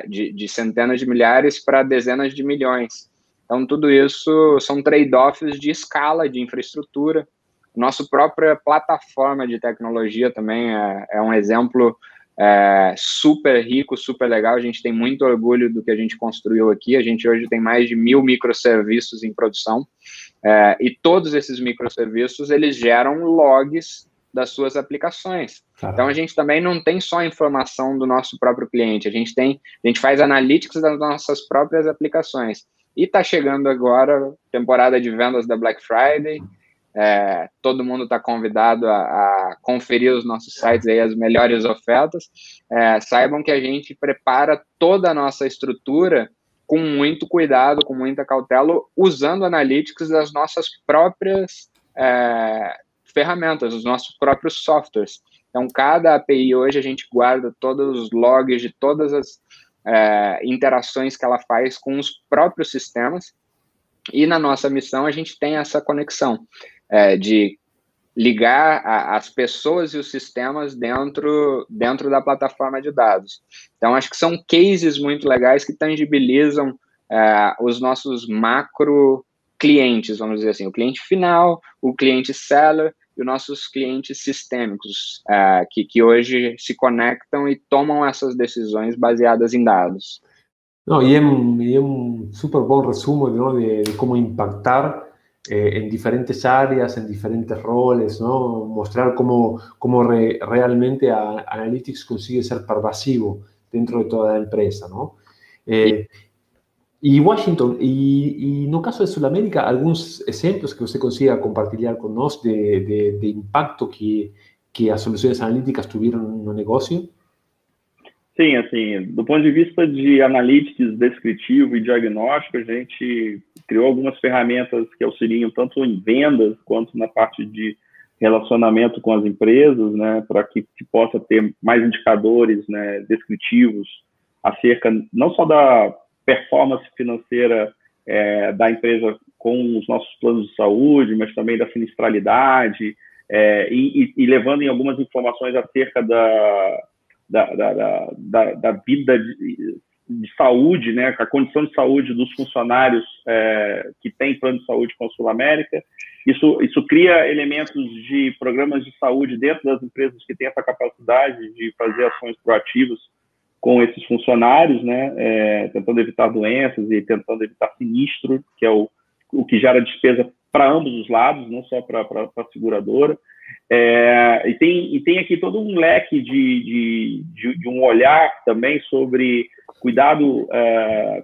de centenas de milhares para dezenas de milhões. Então, tudo isso são trade-offs de escala, de infraestrutura. Nossa própria plataforma de tecnologia também é um exemplo super rico, super legal. A gente tem muito orgulho do que a gente construiu aqui. A gente hoje tem mais de 1.000 microserviços em produção, e todos esses microserviços, eles geram logs das suas aplicações. Então, a gente também não tem só informação do nosso próprio cliente, a gente faz analytics das nossas próprias aplicações. E está chegando agora temporada de vendas da Black Friday. Todo mundo está convidado a conferir os nossos sites, aí, as melhores ofertas. Saibam que a gente prepara toda a nossa estrutura com muito cuidado, com muita cautela, usando analytics das nossas próprias ferramentas, os nossos próprios softwares. Então, cada API hoje a gente guarda todos os logs de todas as interações que ela faz com os próprios sistemas, e na nossa missão a gente tem essa conexão de ligar as pessoas e os sistemas dentro da plataforma de dados. Então, acho que são cases muito legais que tangibilizam os nossos macro clientes, vamos dizer assim, o cliente final, o cliente seller e os nossos clientes sistêmicos, que hoje se conectam e tomam essas decisões baseadas em dados. No, y es un súper buen resumen, ¿no? de cómo impactar en diferentes áreas, en diferentes roles, ¿no? Mostrar cómo realmente Analytics consigue ser pervasivo dentro de toda la empresa, ¿no? Y Washington, y no caso de Sudamérica, algunos ejemplos que usted consiga compartir con nosotros de impacto que as soluções analíticas tiveram no negócio? Sim, assim, do ponto de vista de analytics descritivo e diagnóstico, a gente criou algumas ferramentas que auxiliam tanto em vendas quanto na parte de relacionamento com as empresas, né, para que possa ter mais indicadores, né, descritivos acerca não só da performance financeira da empresa com os nossos planos de saúde, mas também da sinistralidade, e levando em algumas informações acerca da vida de saúde, né, a condição de saúde dos funcionários que têm plano de saúde com a Sul América. Isso cria elementos de programas de saúde dentro das empresas que têm essa capacidade de fazer ações proativas com esses funcionários, né, tentando evitar doenças e tentando evitar sinistro, que é o que gera despesa para ambos os lados, não só para a seguradora. E tem aqui todo um leque de um olhar também sobre cuidado,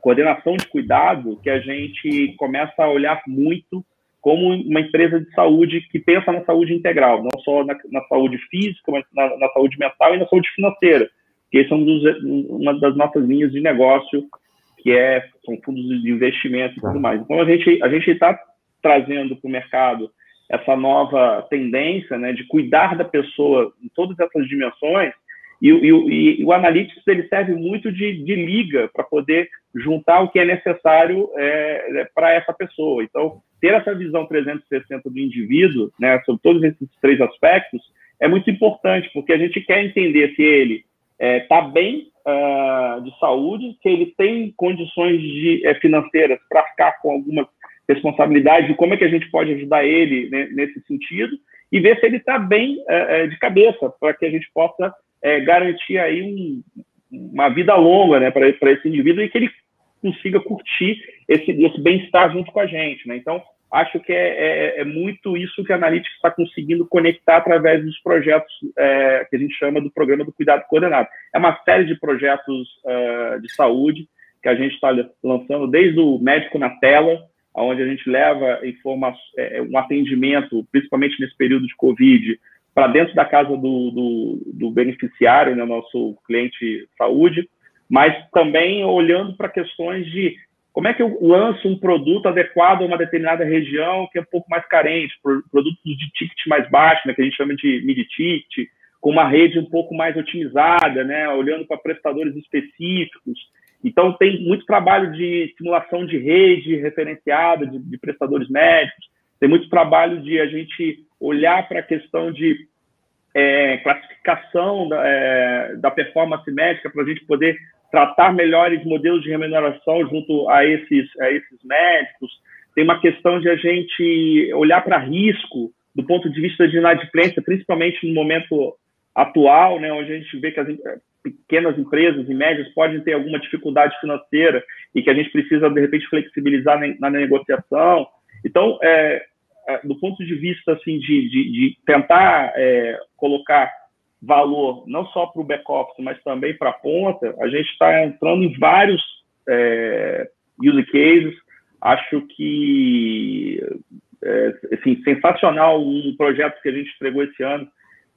coordenação de cuidado, que a gente começa a olhar muito como uma empresa de saúde que pensa na saúde integral, não só na saúde física, mas na saúde mental e na saúde financeira, que esse é uma das nossas linhas de negócio, que são fundos de investimento e tudo mais. Então, a gente está trazendo para o mercado essa nova tendência, né, de cuidar da pessoa em todas essas dimensões, e o Analytics ele serve muito de liga para poder juntar o que é necessário para essa pessoa. Então, ter essa visão 360 do indivíduo, né, sobre todos esses 3 aspectos, é muito importante, porque a gente quer entender se ele está bem de saúde, se ele tem condições financeiras para ficar com alguma responsabilidade, como é que a gente pode ajudar ele, né, nesse sentido, e ver se ele está bem de cabeça, para que a gente possa garantir aí uma vida longa, né, para esse indivíduo, e que ele consiga curtir esse bem-estar junto com a gente, né? Então, acho que é muito isso que a Analytics está conseguindo conectar através dos projetos que a gente chama do Programa do Cuidado Coordenado. É uma série de projetos de saúde que a gente está lançando, desde o Médico na Tela, onde a gente leva um atendimento, principalmente nesse período de Covid, para dentro da casa do beneficiário, né, nosso cliente saúde, mas também olhando para questões de como é que eu lanço um produto adequado a uma determinada região que é um pouco mais carente, produtos de ticket mais baixo, né, que a gente chama de mid-ticket, com uma rede um pouco mais otimizada, né, olhando para prestadores específicos. Então, tem muito trabalho de simulação de rede referenciada, de prestadores médicos, tem muito trabalho de a gente olhar para a questão de classificação da performance médica para a gente poder tratar melhores modelos de remuneração junto a esses médicos. Tem uma questão de a gente olhar para risco do ponto de vista de inadimplência, principalmente no momento atual, né, onde a gente vê que as pequenas empresas e médias podem ter alguma dificuldade financeira e que a gente precisa, de repente, flexibilizar na negociação. Então, do ponto de vista assim, de tentar colocar valor não só para o back-office, mas também para a ponta, a gente está entrando em vários use cases. Acho que assim, sensacional um projeto que a gente entregou esse ano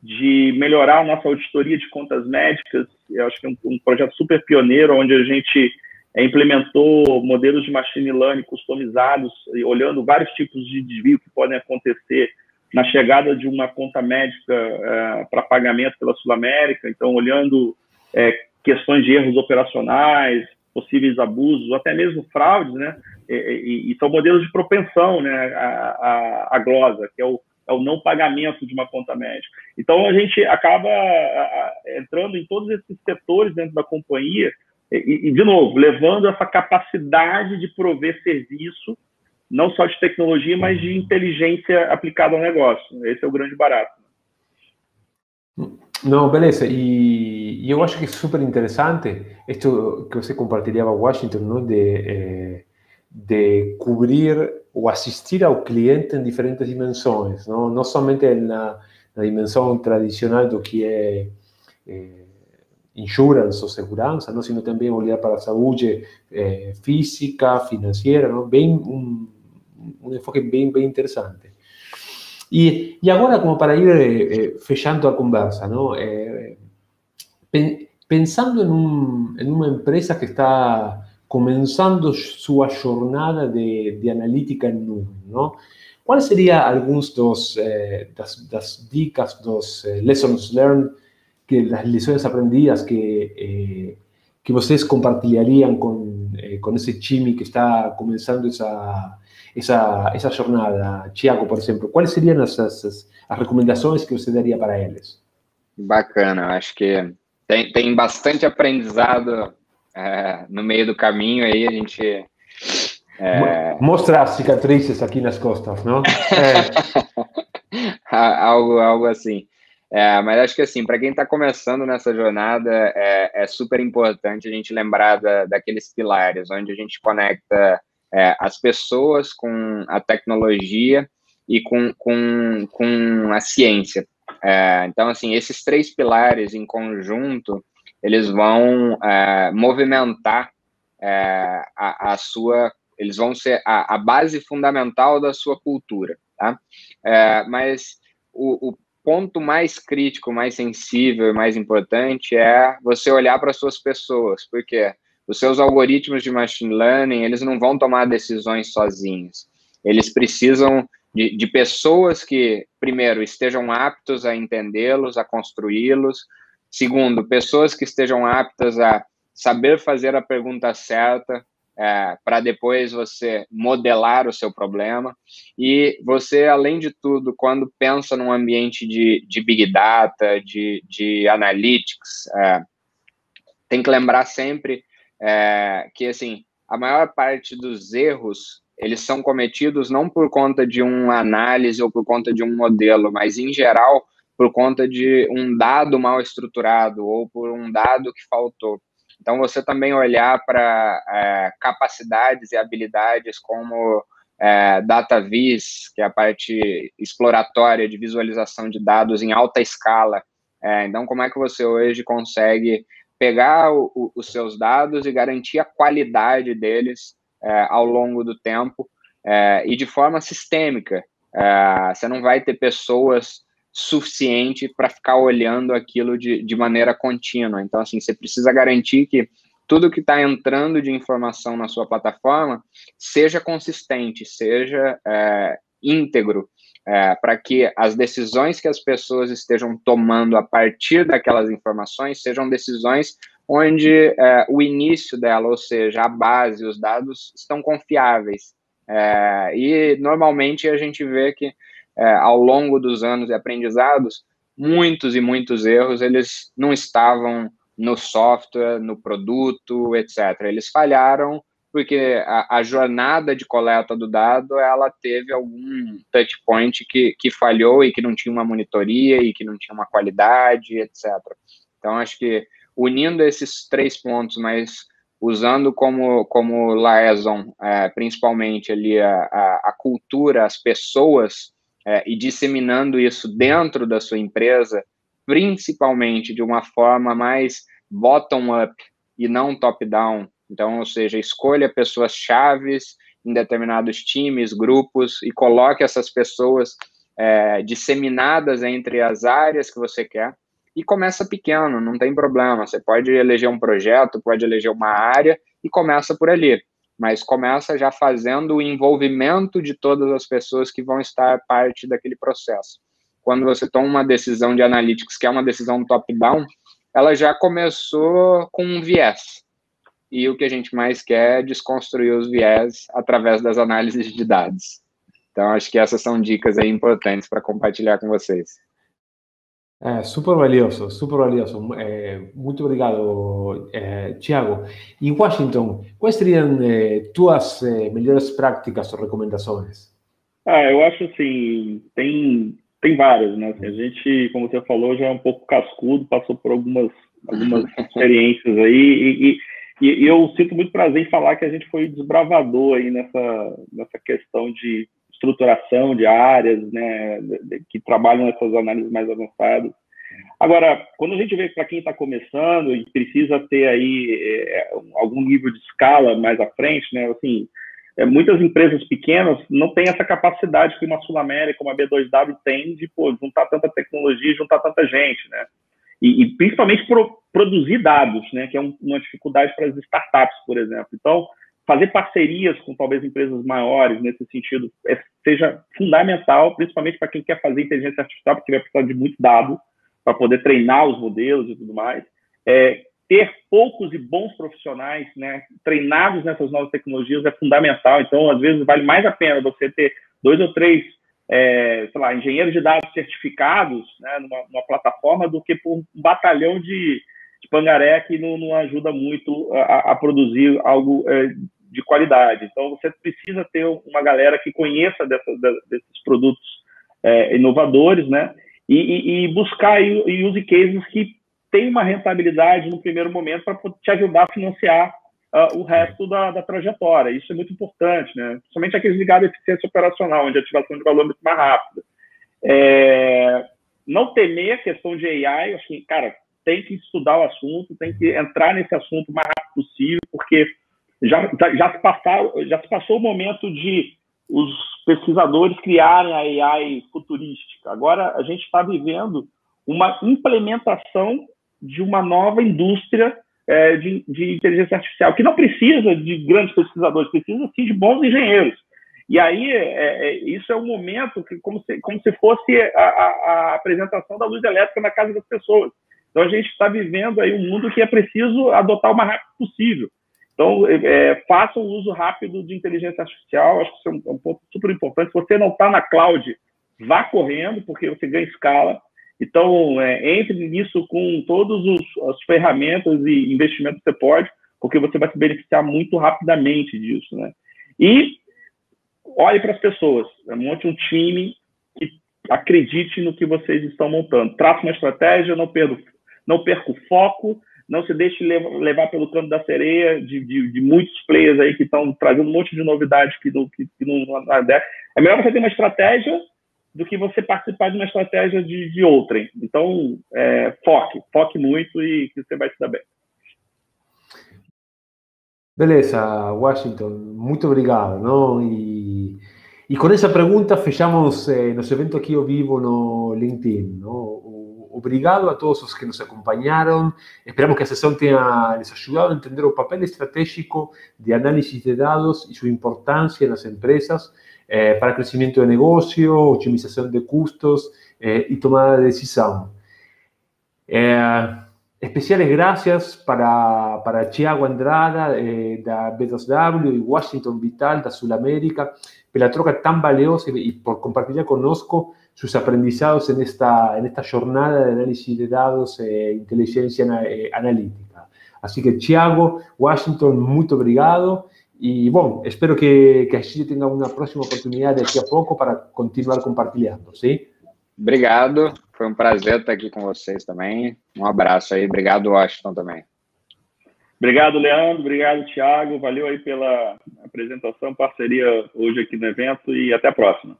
de melhorar a nossa auditoria de contas médicas. Eu acho que é um projeto super pioneiro, onde a gente implementou modelos de machine learning customizados, olhando vários tipos de desvio que podem acontecer na chegada de uma conta médica para pagamento pela Sul América. Então, olhando questões de erros operacionais, possíveis abusos, ou até mesmo fraudes, né? E são modelos de propensão, né? A glosa, que é o não pagamento de uma conta médica. Então, a gente acaba entrando em todos esses setores dentro da companhia e, de novo, levando essa capacidade de prover serviço, não só de tecnologia, mas de inteligência aplicada ao negócio. Esse é o grande barato. Não, beleza. E eu acho que é super interessante isto que você compartilhava a Washington, não? De cobrir ou assistir ao cliente em diferentes dimensões, não somente na dimensão tradicional do que é insurance ou segurança, não, sino também olhar para a saúde física, financeira, não? Bem um enfoque bem interessante. E agora, como para ir fechando a conversa, não? Pensando em uma empresa que está começando sua jornada de analítica em nuvem, não? Quais seriam alguns das dicas, dos lessons learned, das lições aprendidas que vocês compartilhariam com esse time que está começando essa jornada? Thiago, por exemplo, quais seriam as recomendações que você daria para eles? Bacana, acho que tem bastante aprendizado no meio do caminho aí, a gente... Mostra as cicatrizes aqui nas costas, não? algo assim. Mas acho que assim, para quem está começando nessa jornada, é super importante a gente lembrar daqueles pilares, onde a gente conecta as pessoas com a tecnologia e com a ciência. Então, assim, esses 3 pilares em conjunto, eles vão movimentar eles vão ser a base fundamental da sua cultura, tá? Mas o ponto mais crítico, mais sensível e mais importante é você olhar para as suas pessoas, porque os seus algoritmos de machine learning, eles não vão tomar decisões sozinhos. Eles precisam de pessoas que, primeiro, estejam aptos a entendê-los, a construí-los. Segundo, pessoas que estejam aptas a saber fazer a pergunta certa, para depois você modelar o seu problema. E você, além de tudo, quando pensa num ambiente de Big Data, de Analytics, tem que lembrar sempre que, assim, a maior parte dos erros, eles são cometidos não por conta de uma análise ou por conta de um modelo, mas, em geral, por conta de um dado mal estruturado ou por um dado que faltou. Então, você também olhar para capacidades e habilidades como DataVis, que é a parte exploratória de visualização de dados em alta escala. Então, como é que você hoje consegue pegar os seus dados e garantir a qualidade deles ao longo do tempo e de forma sistêmica? Você não vai ter pessoas suficiente para ficar olhando aquilo de maneira contínua. Então, assim, você precisa garantir que tudo que está entrando de informação na sua plataforma seja consistente, seja íntegro, para que as decisões que as pessoas estejam tomando a partir daquelas informações sejam decisões onde o início dela, ou seja, a base, os dados, estão confiáveis. E, normalmente, a gente vê que ao longo dos anos de aprendizados, muitos e muitos erros, eles não estavam no software, no produto, etc. Eles falharam porque a jornada de coleta do dado, ela teve algum touch point que falhou e que não tinha uma monitoria e que não tinha uma qualidade, etc. Então, acho que unindo esses 3 pontos, mas usando como liaison, principalmente ali a cultura, as pessoas, e disseminando isso dentro da sua empresa, principalmente de uma forma mais bottom-up e não top-down. Então, ou seja, escolha pessoas chaves em determinados times, grupos, e coloque essas pessoas disseminadas entre as áreas que você quer, e começa pequeno, não tem problema. Você pode eleger um projeto, pode eleger uma área, e começa por ali. Mas começa já fazendo o envolvimento de todas as pessoas que vão estar parte daquele processo. Quando você toma uma decisão de analytics, que é uma decisão top-down, ela já começou com um viés. E o que a gente mais quer é desconstruir os viés através das análises de dados. Então, acho que essas são dicas aí importantes para compartilhar com vocês. Super valioso, super valioso. Muito obrigado, Thiago. Em Washington, quais seriam tuas melhores práticas ou recomendações? Eu acho assim, tem várias, né? Assim, a gente, como você falou, já é um pouco cascudo, passou por algumas experiências aí, e eu sinto muito prazer em falar que a gente foi desbravador aí nessa questão de estruturação de áreas, né, que trabalham nessas análises mais avançadas. Agora, quando a gente vê para quem está começando e precisa ter aí algum nível de escala mais à frente, né, assim, muitas empresas pequenas não têm essa capacidade que uma Sul-América, uma B2W tem de juntar tanta tecnologia, juntar tanta gente, né? E principalmente produzir dados, né, que é uma dificuldade para as startups, por exemplo. Então, fazer parcerias com talvez empresas maiores nesse sentido seja fundamental, principalmente para quem quer fazer inteligência artificial, porque vai precisar de muito dado para poder treinar os modelos e tudo mais. Ter poucos e bons profissionais, né, treinados nessas novas tecnologias é fundamental. Então, às vezes, vale mais a pena você ter 2 ou 3 sei lá, engenheiros de dados certificados, né, numa plataforma, do que por um batalhão de pangaré que não ajuda muito a produzir algo de qualidade. Então, você precisa ter uma galera que conheça desses produtos inovadores, né, e buscar aí use cases que tem uma rentabilidade no primeiro momento para te ajudar a financiar o resto da trajetória. Isso é muito importante, né? Principalmente aqueles ligados à eficiência operacional, onde a ativação de valor é muito mais rápida. Não temer a questão de AI, assim, cara, tem que estudar o assunto, tem que entrar nesse assunto o mais rápido possível, porque já se passou o momento de os pesquisadores criarem a AI futurística. Agora a gente está vivendo uma implementação de uma nova indústria de inteligência artificial, que não precisa de grandes pesquisadores, precisa sim de bons engenheiros. E aí, isso é um momento que, como se fosse a apresentação da luz elétrica na casa das pessoas. Então, a gente está vivendo aí um mundo que é preciso adotar o mais rápido possível. Então, façam o uso rápido de inteligência artificial, acho que isso é um ponto super importante. Se você não está na cloud, vá correndo, porque você ganha escala. Então, entre nisso com todas as ferramentas e investimentos que você pode, porque você vai se beneficiar muito rapidamente disso, né? E olhe para as pessoas, monte um time que acredite no que vocês estão montando. Traça uma estratégia, não perca o foco, não se deixe levar pelo canto da sereia de muitos players aí que estão trazendo um monte de novidades que não. É melhor você ter uma estratégia do que você participar de uma estratégia de outrem. Então, foque muito e que você vai se dar bem. Beleza, Washington, muito obrigado, ¿no? Y con esa pregunta fechamos los eventos aquí ao vivo no LinkedIn, ¿no? Obrigado a todos los que nos acompañaron. Esperamos que a sesión les ayudado a entender el papel estratégico de análisis de datos y su importancia en las empresas para crecimiento de negocio, optimización de costos y tomada de decisión. Especiales gracias para Thiago Andrada, da B2W, y Washington Vital, da Sulamérica, por la troca tan valiosa y por compartir conosco sus aprendizados en esta jornada de análisis de datos e inteligencia analítica. Así que, Thiago, Washington, muito obrigado. Y, bueno, espero que a gente tenga una próxima oportunidad de aquí a poco para continuar compartilhando, ¿sí? Obrigado, foi um prazer estar aqui com vocês também. Um abraço aí, obrigado, Washington, também. Obrigado, Leandro, obrigado, Thiago, valeu aí pela apresentação, parceria hoje aqui no evento e até a próxima.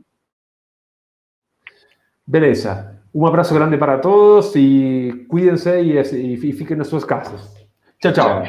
Beleza, um abraço grande para todos e cuídense e fiquem nas suas casas. Tchau, tchau.